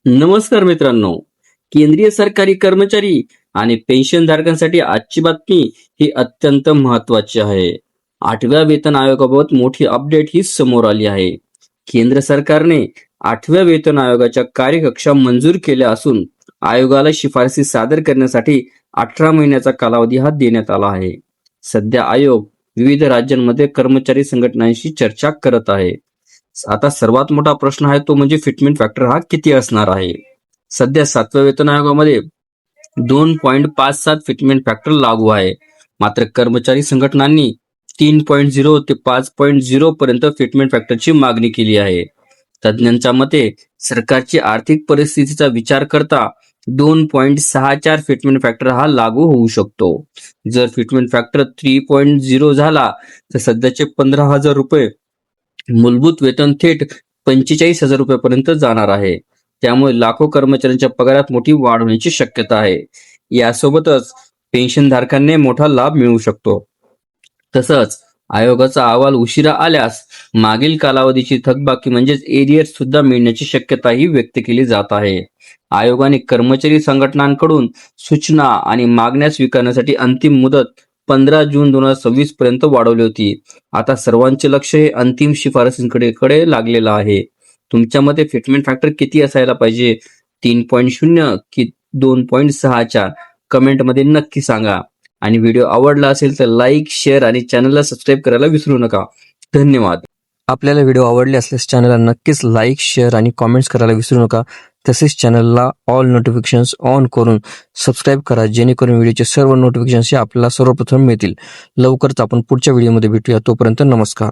नमस्कार मित्रांनो. केंद्रीय सरकारी कर्मचारी आणि पेन्शनधारकांसाठी आजची बातमी ही अत्यंत महत्वाची आहे. 8व्या वेतन आयोगाबाबत मोठी अपडेट ही समोर आली आहे. केंद्र सरकारने 8व्या वेतन आयोगाच्या कार्यकक्षा मंजूर केल्या असून आयोगाला शिफारसी सादर करण्यासाठी 18 महिन्याचा कालावधी हा देण्यात आला आहे. सध्या आयोग विविध राज्यांमध्ये कर्मचारी संघटनांशी चर्चा करत आहे. आता सर्वात मोठा प्रश्न आहे तो म्हणजे फिटमेंट फॅक्टर हा किती असणार आहे. सध्या 7व्या वेतन आयोगामध्ये 2.57 फिटमेंट फॅक्टर लागू आहे. मात्र कर्मचारी संघटनांनी 3.0 ते 5.0 पर्यंत फिटमेंट फॅक्टरची मागणी केली आहे. तज्ज्ञांच्या मते सरकारची आर्थिक परिस्थितीचा विचार करता 2.64 फिटमेंट फॅक्टर हा लागू होऊ शकतो. जर फिटमेंट फॅक्टर 3.0 झाला तर सध्याचे 15,000 रुपये मूलभूत वेतन थेट 45,000 रुपयापर्यंत जाणार आहे. त्यामुळे लाखो कर्मचाऱ्यांच्या पगारात मोठी वाढ होण्याची शक्यता आहे. यासोबतच पेन्शनधारकांना मोठा लाभ मिळू शकतो. तसंच आयोगाचा अहवाल उशिरा आल्यास मागील कालावधीची थकबाकी म्हणजेच एरियर सुद्धा मिळण्याची शक्यताही व्यक्त केली जात आहे. आयोगाने कर्मचारी संघटनांकडून सूचना आणि मागण्या स्वीकारण्यासाठी अंतिम मुदत 15 जून 2026 पर्यंत वाढवली होती. आता सर्वांचे लक्ष हे अंतिम शिफारसींकडे लागलेलं आहे. तुमच्या मते फिटमेंट फॅक्टर किती असायला पाहिजे? 3.0 की 2.64? कमेंटमध्ये नक्की सांगा. आणि व्हिडिओ आवडला असेल तर लाईक, शेअर आणि चॅनलला सबस्क्राईब करायला विसरू नका. धन्यवाद. आपल्याला व्हिडिओ आवडले असल्यास चॅनलला नक्कीच लाईक, शेअर आणि कॉमेंट्स करायला विसरू नका. तसेच चॅनलला ऑल नोटिफिकेशन्स ऑन करून सबस्क्राईब करा, जेणेकरून व्हिडिओचे सर्व नोटिफिकेशन्स हे आपल्याला सर्वप्रथम मिळतील. लवकरच आपण पुढच्या व्हिडिओमध्ये भेटूया. तोपर्यंत नमस्कार.